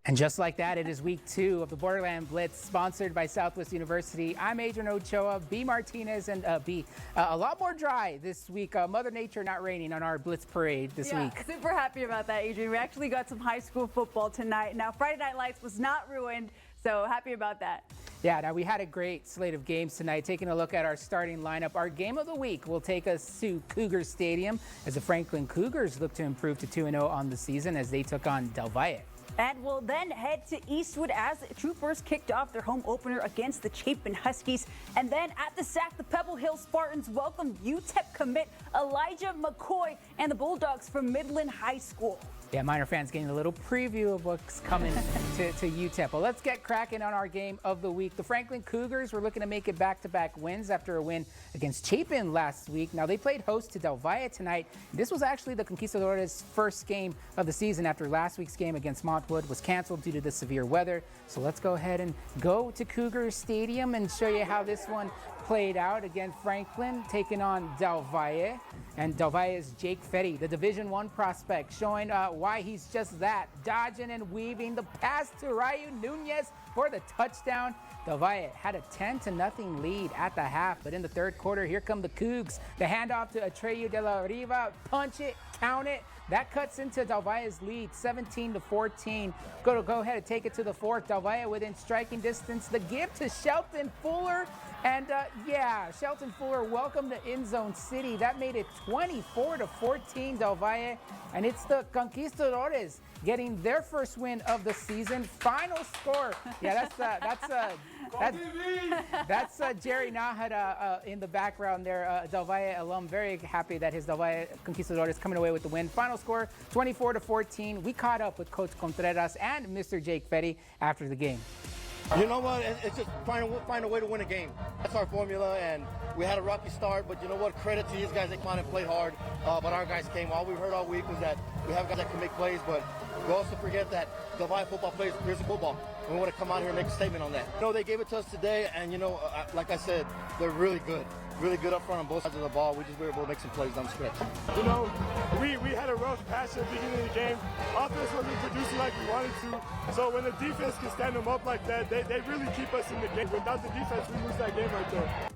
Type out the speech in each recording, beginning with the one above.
And just like that, it is week 2 of the Borderland Blitz, sponsored by Southwest University. I'm Adrian Ochoa, B. Martinez, and B. A lot more dry this week. Mother Nature not raining on our Blitz parade this week. Super happy about that, Adrian. We actually got some high school football tonight. Now, Friday Night Lights was not ruined, so happy about that. Yeah, now we had a great slate of games tonight. Taking a look at our starting lineup, our game of the week will take us to Cougar Stadium as the Franklin Cougars look to improve to 2-0 on the season as they took on Del Valle. And we'll then head to Eastwood as the Troopers kicked off their home opener against the Chapin Huskies. And then at the Sac, the Pebble Hill Spartans welcomed UTEP commit Elijah McCoy and the Bulldogs from Midland High School. Yeah, Miner fans getting a little preview of what's coming to UTEP. Well, let's get cracking on our game of the week. The Franklin Cougars were looking to make it back-to-back wins after a win against Chapin last week. Now, they played host to Del Valle tonight. This was actually the Conquistadores' first game of the season after last week's game against Montwood was canceled due to the severe weather. So let's go ahead and go to Cougar Stadium and show you how this one played out. Again, Franklin taking on Del Valle. And Del Valle's Jake Fetty, the Division I prospect, showing why he's just that. Dodging and weaving the pass to Ryu Nunez for the touchdown. Del Valle had a 10-0 lead at the half, but in the third quarter, here come the Cougs. The handoff to Atreyu de la Riva, punch it, count it. That cuts into Del Valle's lead, 17-14. Go ahead and take it to the fourth. Del Valle within striking distance. The give to Shelton Fuller. And Shelton Fuller welcomed to End Zone City. That made it 24-14 Del Valle. And it's the Conquistadores getting their first win of the season. Final score. Yeah, that's Jerry Nahada in the background there, Del Valle alum. Very happy that his Del Valle Conquistadores coming away with the win. Final score, 24-14. We caught up with Coach Contreras and Mr. Jake Fetty after the game. You know what? It's just find a way to win a game. That's our formula, and we had a rocky start, but you know what? Credit to these guys. They came out and played hard, but our guys came. All we heard all week was that we have guys that can make plays, but we also forget that Del Valle football plays prison football. We want to come out here and make a statement on that. You know, they gave it to us today, and you know, like I said, they're really good. Really good up front on both sides of the ball. We just were able to make some plays down the stretch. You know, we had a rough patch at the beginning of the game. Offense wasn't producing like we wanted to. So when the defense can stand them up like that, they really keep us in the game. Without the defense, we lose that game right there.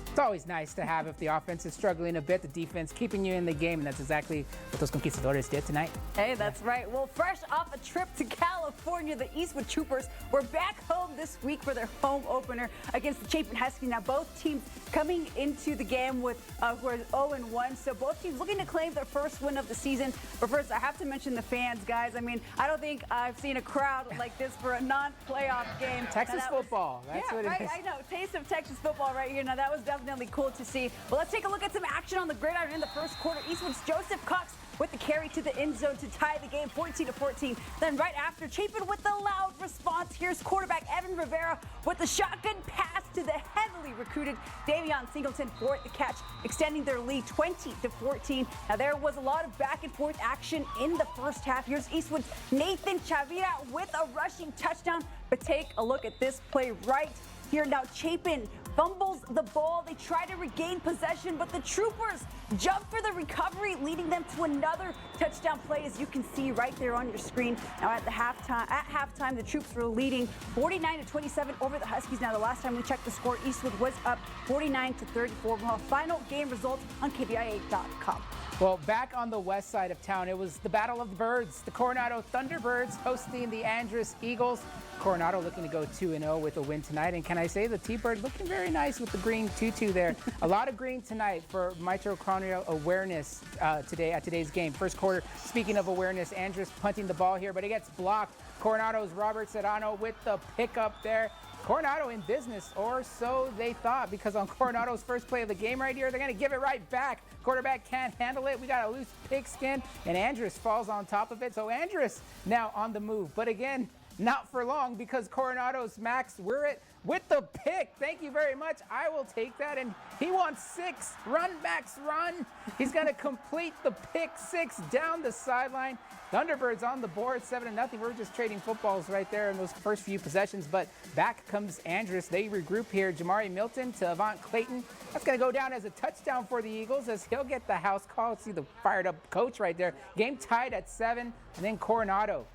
It's always nice to have if the offense is struggling a bit, the defense keeping you in the game, and that's exactly what those Conquistadores did tonight. Hey, that's right. Well, fresh off a trip to California, the Eastwood Troopers were back home this week for their home opener against the Chapin Huskies. Now, both teams coming into the game with who are 0-1, so both teams looking to claim their first win of the season. But first, I have to mention the fans, guys. I mean, I don't think I've seen a crowd like this for a non-playoff game. Texas football. That's what it is. I know. Taste of Texas football right here. Now, that was definitely cool to see. Well, let's take a look at some action on the gridiron in the first quarter. Eastwood's Joseph Cox with the carry to the end zone to tie the game 14-14. Then right after, Chapin with the loud response. Here's quarterback Evan Rivera with the shotgun pass to the heavily recruited Davion Singleton for the catch, extending their lead 20-14. Now there was a lot of back and forth action in the first half. Here's Eastwood's Nathan Chavira with a rushing touchdown. But take a look at this play right here. Now Chapin fumbles the ball. They try to regain possession, but the Troopers jump for the recovery, leading them to another touchdown play, as you can see right there on your screen. Now at halftime, the Troops were leading 49-27 over the Huskies. Now the last time we checked the score, Eastwood was up 49-34. Well, final game results on KBIA.com. Well, back on the west side of town, it was the Battle of the Birds. The Coronado Thunderbirds hosting the Andrus Eagles. Coronado looking to go 2-0 with a win tonight. And can I say the T-Bird looking very nice with the green tutu there. A lot of green tonight for mitochondrial awareness today at today's game. First quarter, speaking of awareness, Andrus punting the ball here, but it gets blocked. Coronado's Robert Serrano with the pickup there. Coronado in business, or so they thought, because on Coronado's first play of the game right here, they're going to give it right back. Quarterback can't handle it. We got a loose pigskin, and Andrus falls on top of it. So Andrus now on the move. But again, not for long, because Coronado's Max Wirret with the pick. Thank you very much. I will take that. And he wants 6. Run, Max, run. He's going to complete the pick 6 down the sideline. Thunderbirds on the board, 7-0. We're just trading footballs right there in those first few possessions. But back comes Andrus. They regroup here. Jamari Milton to Avant Clayton. That's going to go down as a touchdown for the Eagles, as he'll get the house call. See the fired up coach right there. Game tied at 7. And then Coronado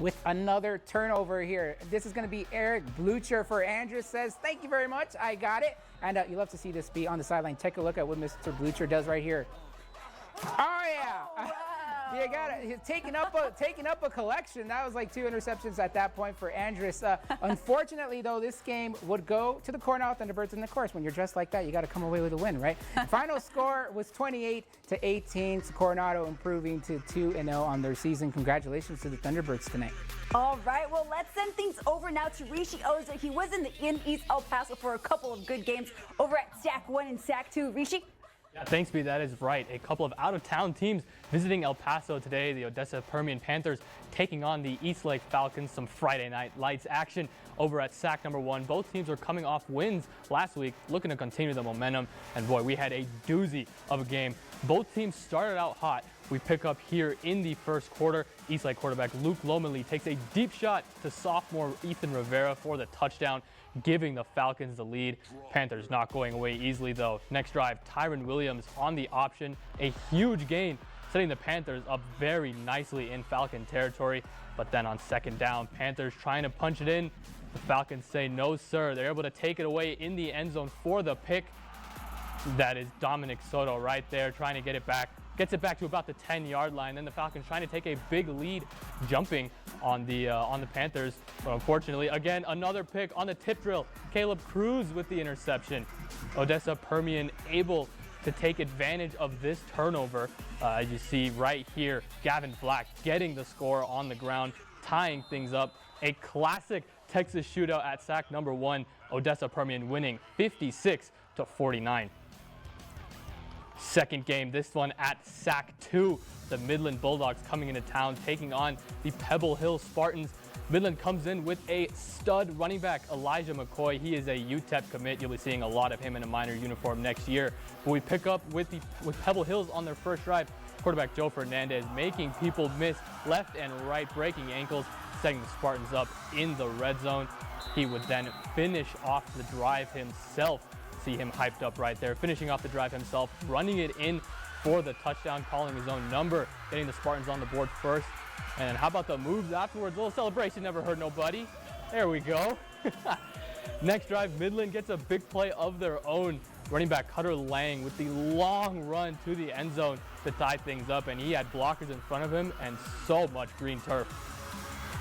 with another turnover here. This is going to be Eric Blucher for Andrews. Says, thank you very much. I got it. And you love to see this be on the sideline. Take a look at what Mr. Blucher does right here. Oh, yeah. Oh, wow. You got it. He's taking up a collection. That was like 2 interceptions at that point for Andrus. Unfortunately, though, this game would go to the Coronado Thunderbirds. And of course, when you're dressed like that, you got to come away with a win, right? Final score was 28-18. Coronado improving to 2-0 on their season. Congratulations to the Thunderbirds tonight. All right, well, let's send things over now to Rishi Oza. He was in East El Paso for a couple of good games over at SAC 1 and SAC 2. Rishi? Yeah, thanks, B. That is right. A couple of out-of-town teams visiting El Paso today. The Odessa Permian Panthers taking on the East Lake Falcons. Some Friday night lights action over at SAC number 1. Both teams are coming off wins last week, looking to continue the momentum. And boy, we had a doozy of a game. Both teams started out hot. We pick up here in the first quarter. East Lake quarterback Luke Lomeley takes a deep shot to sophomore Ethan Rivera for the touchdown, giving the Falcons the lead. Panthers not going away easily, though. Next drive, Tyron Williams on the option. A huge gain, setting the Panthers up very nicely in Falcon territory. But then on second down, Panthers trying to punch it in. The Falcons say no, sir. They're able to take it away in the end zone for the pick. That is Dominic Soto right there trying to get it back. Gets it back to about the 10-yard line. Then the Falcons trying to take a big lead, jumping on the Panthers. But unfortunately, again, another pick on the tip drill. Caleb Cruz with the interception. Odessa Permian able to take advantage of this turnover. As you see right here, Gavin Black getting the score on the ground, tying things up. A classic Texas shootout at SAC number 1. Odessa Permian winning 56-49. Second game, this one at SAC 2. The Midland Bulldogs coming into town, taking on the Pebble Hill Spartans. Midland comes in with a stud running back, Elijah McCoy. He is a UTEP commit. You'll be seeing a lot of him in a minor uniform next year. But we pick up with Pebble Hills on their first drive. Quarterback Joe Fernandez making people miss left and right, breaking ankles, setting the Spartans up in the red zone. He would then finish off the drive himself. See him hyped up right there, finishing off the drive himself, running it in for the touchdown, calling his own number, getting the Spartans on the board first. And how about the moves afterwards? A little celebration never hurt nobody. There we go. Next drive, Midland gets a big play of their own. Running back Cutter Lang with the long run to the end zone to tie things up, and he had blockers in front of him and so much green turf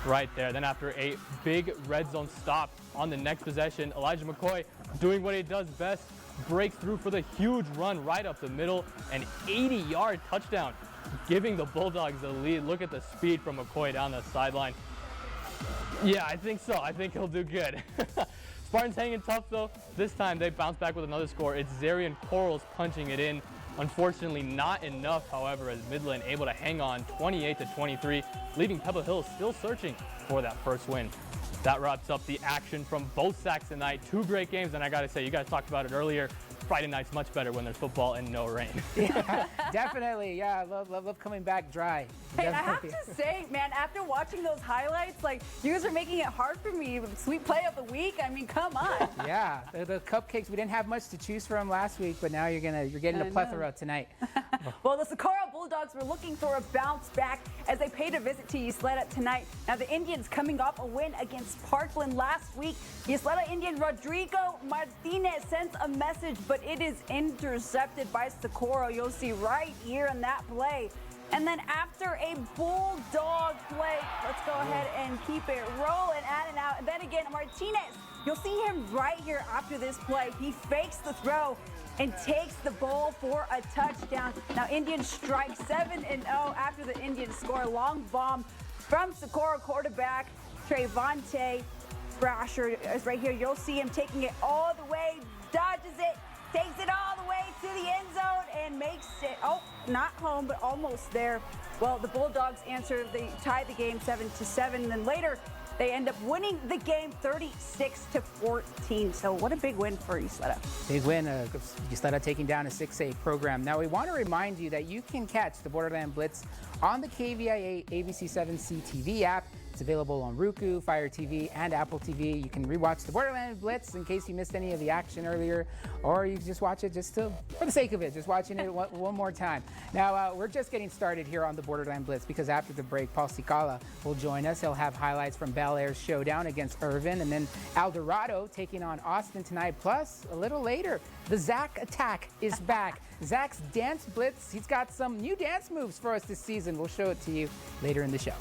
right there. Then after a big red zone stop on the next possession, Elijah McCoy doing what he does best, breaks through for the huge run right up the middle, an 80-yard touchdown, giving the Bulldogs the lead. Look at the speed from McCoy down the sideline. Yeah, I think so. I think he'll do good. Spartans hanging tough, though. This time they bounce back with another score. It's Zarian Corals punching it in. Unfortunately, not enough, however, as Midland able to hang on 28-23, leaving Pebble Hill still searching for that first win. That wraps up the action from both SACs tonight. 2 great games, and I got to say, you guys talked about it earlier. Friday night's much better when there's football and no rain. Yeah, definitely. Yeah, I love coming back dry. Hey, Definitely. I have to say, man, after watching those highlights, like, you guys are making it hard for me. Sweet play of the week. I mean, come on. Yeah, the cupcakes. We didn't have much to choose from last week, but now you're getting a plethora tonight. Well, the Socorro Bulldogs were looking for a bounce back as they paid a visit to Ysleta tonight. Now, the Indians coming off a win against Parkland last week. Ysleta Indian Rodrigo Martinez sends a message, but it is intercepted by Socorro. You'll see right here in that play. And then after a Bulldog play, let's go ahead and keep it rolling, at and out. And then again, Martinez, you'll see him right here after this play. He fakes the throw and takes the ball for a touchdown. Now, Indians strike 7-0 after the Indians score a long bomb from Socorro quarterback Trevante Brasher is right here. You'll see him taking it all the way, dodges it, takes it all the way to the end zone and makes it, not home, but almost there. Well, the Bulldogs they tie the game 7-7, and then later they end up winning the game 36-14. So what a big win for Ysleta. Big win. Ysleta taking down a 6A program. Now, we want to remind you that you can catch the Borderland Blitz on the KVIA ABC7 CTV app. It's available on Roku, Fire TV, and Apple TV. You can rewatch the Borderland Blitz in case you missed any of the action earlier, or you can just watch it for the sake of it, just watching it one more time. Now, we're just getting started here on the Borderland Blitz because after the break, Paul Cicala will join us. He'll have highlights from Bel Air's showdown against Irvin, and then El Dorado taking on Austin tonight. Plus, a little later, the Zach Attack is back. Zach's Dance Blitz. He's got some new dance moves for us this season. We'll show it to you later in the show.